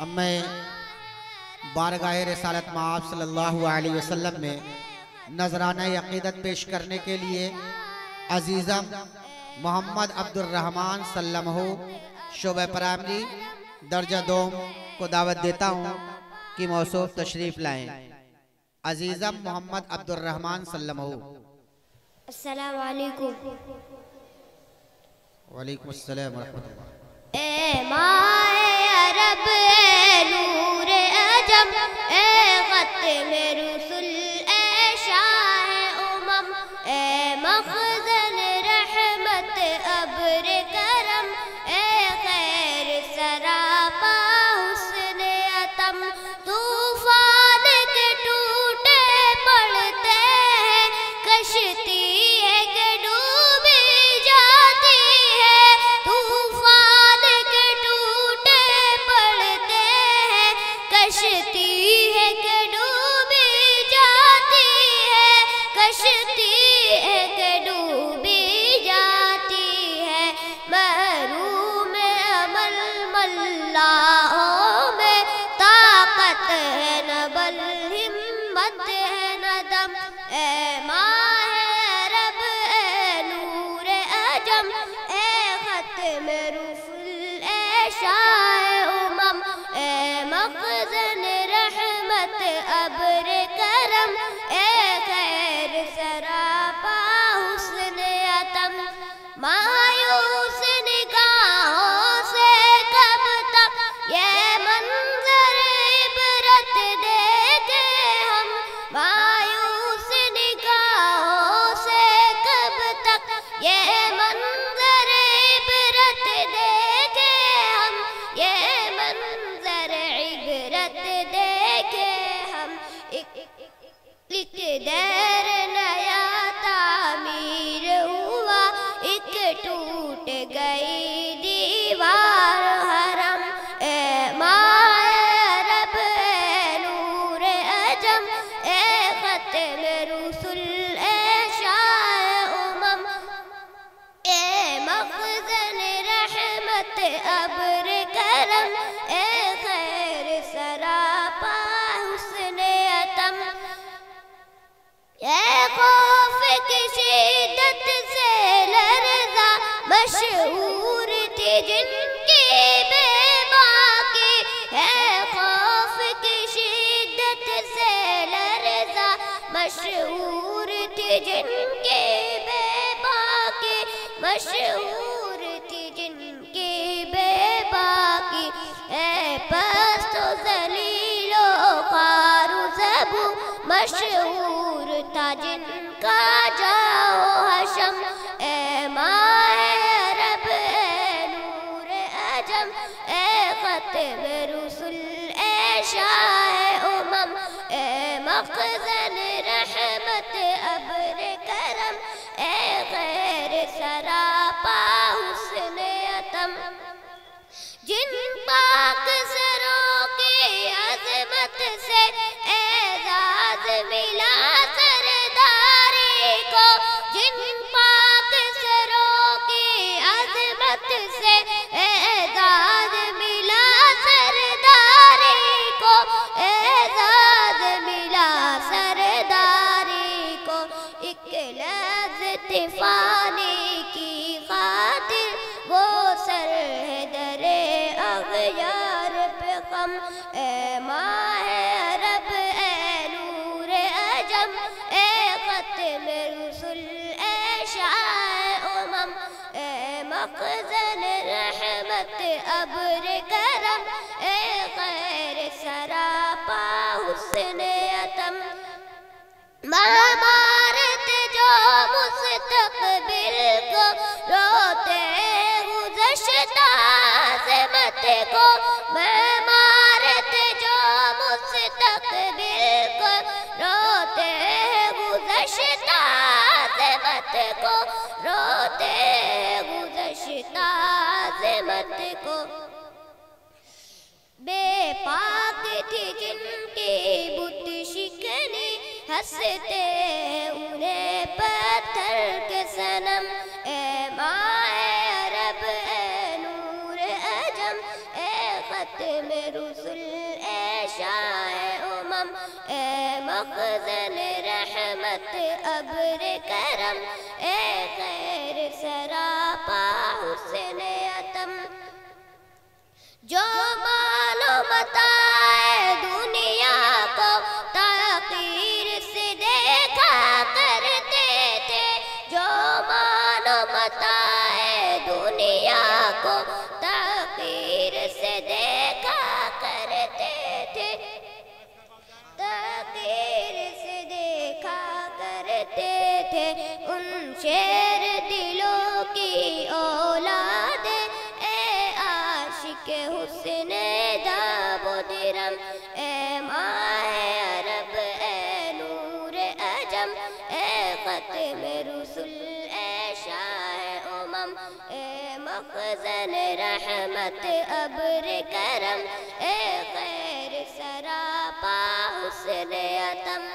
اب میں بارگاہ رسالت مآب صلی اللہ علیہ وسلم میں نذرانہ عقیدت پیش کرنے کے لیے عزیزم محمد عبد الرحمن سلمہ شعبہ پرائمری درجہ دوم کو دعوت دیتا ہوں کہ موصوف تشریف لائیں۔ عزیزم محمد عبد الرحمن سلمہ۔ السلام علیکم۔ وعلیکم السلام ورحمۃ اللہ۔ اے مائے عرب، اے نور عجم، اے ختم رسل، اے شاہ امم، اے مخزن رحمت ابر کرم، اے خیر سراپا حسن عتم، طوفان کے ٹوٹے پڑتے ہیں، کشتی ہے کہ ڈوبی جاتی ہے، طوفان کے ٹوٹے پڑتے ہیں، کشتی ہے کہ ڈوبی جاتی ہے، کشتی ہے کہ ڈوبی جاتی ہے، محروم عمل ملاحوں میں طاقت ہے نہ بل ہمت ہے نہ دم، اے ماہ عرب، اے نور عجم، اے ختم رسل، اے شاہ امم، اے مخزن رحمت ابر کرم، اے خیر سراپا حسن عتم، مایوس نگاہوں سے کب تک یہ منظر عبرت دیکھے ہم، مایوس نگاہوں سے کب تک یہ منظر عبرت دیکھے ہم، یہ منظر عبرت دیکھے ہم، ایک دیر نیا تعمیر ہوا، ایک ٹوٹ گئی دیوار حرم، اے ماہ عرب، اے نور عجم، اے ختم رسل، اے شاہ امم، اے مخزن رحمت ابر کرم، اے خیر سراپا حسن عتم، اے خوف کی شدت سے لرزا مشہور تھی جن کی بے باکی، اے خوف کی شدت سے لرزا مشہور تھی جن کی بے باکی، مشہور تھی جن کی بے باکی، اے پست و ذلیل و خوار و زبو مشہور تھا جن کا جاؤ حشم، اے ماہ عرب، اے نور عجم، اے ختم رسل، اے شاہ امم، اے مخزن رحمت ابر کرم، اے خیر سراپا حسن عتم، جن پاک سروں کی عظمت سے اعزاز ملا سرداری کو، جن پاک سروں کی عظمت سے اعزاز ملا سرداری کو، اعزاز ملا سرداری کو، ایک لفظ طوفانی کی خاطر وہ سر ہے در اغیار پہ غم، اے ماہ عرب، اے نور عجم، اے ختم رسل، اے شاہ امم، اے مخزن رحمت ابر کرم، اے خیر سراپا حسن عتم، مامارت جو مستقبل کو روتے گزشتہ عظمت کو، مامارت جو مستقبل کو روتے گزشتہ عظمت کو، روتے گزشتہ عظمت کو، بے پاک تھی جن کی بت شکنی، ہنستے انہیں پتھر کے صنم، اے ماہ عرب، اے نور عجم، اے ختم رسل اے شاہ امم اے مخزن رحمت ابر کرم اے خیر سراپا حسن عتم جو مالو متاع دنیا کو تحقیر سے دیکھا کرتے تھے جو مالو متاع دنیا کو تحقیر سے دیکھا کرتے تھے تحقیر سے دیکھا کرتے تھے ان شیر دلوں کی اولاد اے عاشق حسن داب و درم اے ماہ عرب اے نور عجم اے ختم رسل اے شاہ امم اے مخزن رحمت ابر کرم اے خیر سراپا حسن عتم